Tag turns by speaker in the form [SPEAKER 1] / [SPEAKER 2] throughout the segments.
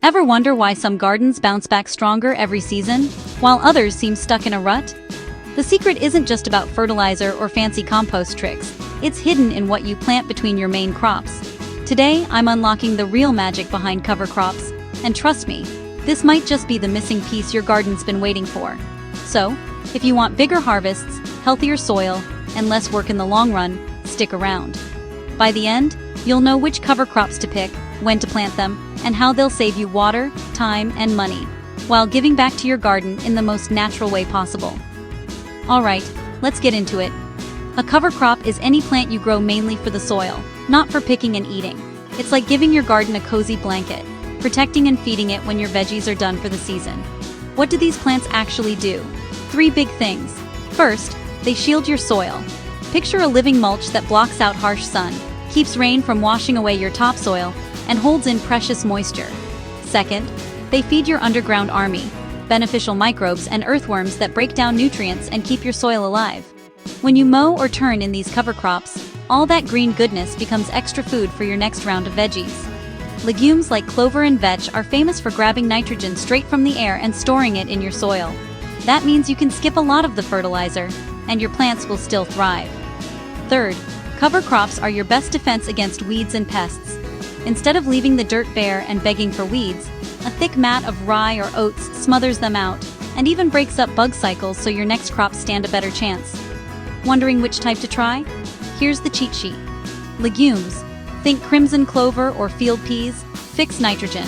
[SPEAKER 1] Ever wonder why some gardens bounce back stronger every season, while others seem stuck in a rut? The secret isn't just about fertilizer or fancy compost tricks, it's hidden in what you plant between your main crops. Today, I'm unlocking the real magic behind cover crops, and trust me, this might just be the missing piece your garden's been waiting for. So, if you want bigger harvests, healthier soil, and less work in the long run, stick around. By the end, you'll know which cover crops to pick, when to plant them, and how they'll save you water, time, and money, while giving back to your garden in the most natural way possible. Alright, let's get into it. A cover crop is any plant you grow mainly for the soil, not for picking and eating. It's like giving your garden a cozy blanket, protecting and feeding it when your veggies are done for the season. What do these plants actually do? 3 big things. First, they shield your soil. Picture a living mulch that blocks out harsh sun, keeps rain from washing away your topsoil, and holds in precious moisture. Second, they feed your underground army, beneficial microbes and earthworms that break down nutrients and keep your soil alive. When you mow or turn in these cover crops, all that green goodness becomes extra food for your next round of veggies. Legumes like clover and vetch are famous for grabbing nitrogen straight from the air and storing it in your soil. That means you can skip a lot of the fertilizer, and your plants will still thrive. Third, cover crops are your best defense against weeds and pests. Instead of leaving the dirt bare and begging for weeds, a thick mat of rye or oats smothers them out, and even breaks up bug cycles so your next crops stand a better chance. Wondering which type to try? Here's the cheat sheet. Legumes. Think crimson clover or field peas, fix nitrogen.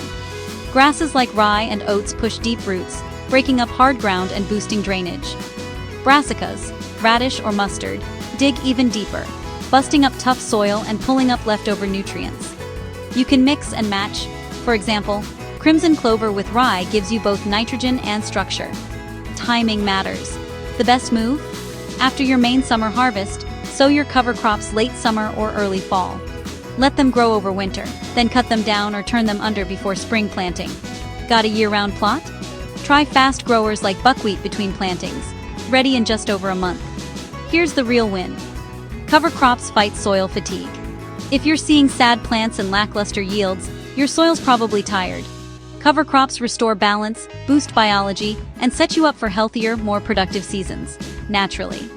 [SPEAKER 1] Grasses like rye and oats push deep roots, breaking up hard ground and boosting drainage. Brassicas, radish or mustard, dig even deeper, busting up tough soil and pulling up leftover nutrients. You can mix and match. For example, crimson clover with rye gives you both nitrogen and structure. Timing matters. The best move? After your main summer harvest, sow your cover crops late summer or early fall. Let them grow over winter, then cut them down or turn them under before spring planting. Got a year-round plot? Try fast growers like buckwheat between plantings, ready in just over a month. Here's the real win. Cover crops fight soil fatigue. If you're seeing sad plants and lackluster yields, your soil's probably tired. Cover crops restore balance, boost biology, and set you up for healthier, more productive seasons, naturally.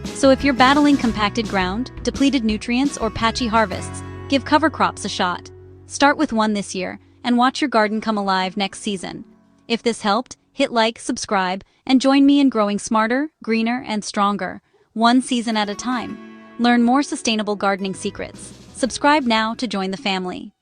[SPEAKER 1] So if you're battling compacted ground, depleted nutrients, or patchy harvests, give cover crops a shot. Start with one this year, and watch your garden come alive next season. If this helped, hit like, subscribe, and join me in growing smarter, greener, and stronger, one season at a time. Learn more sustainable gardening secrets. Subscribe now to join the family.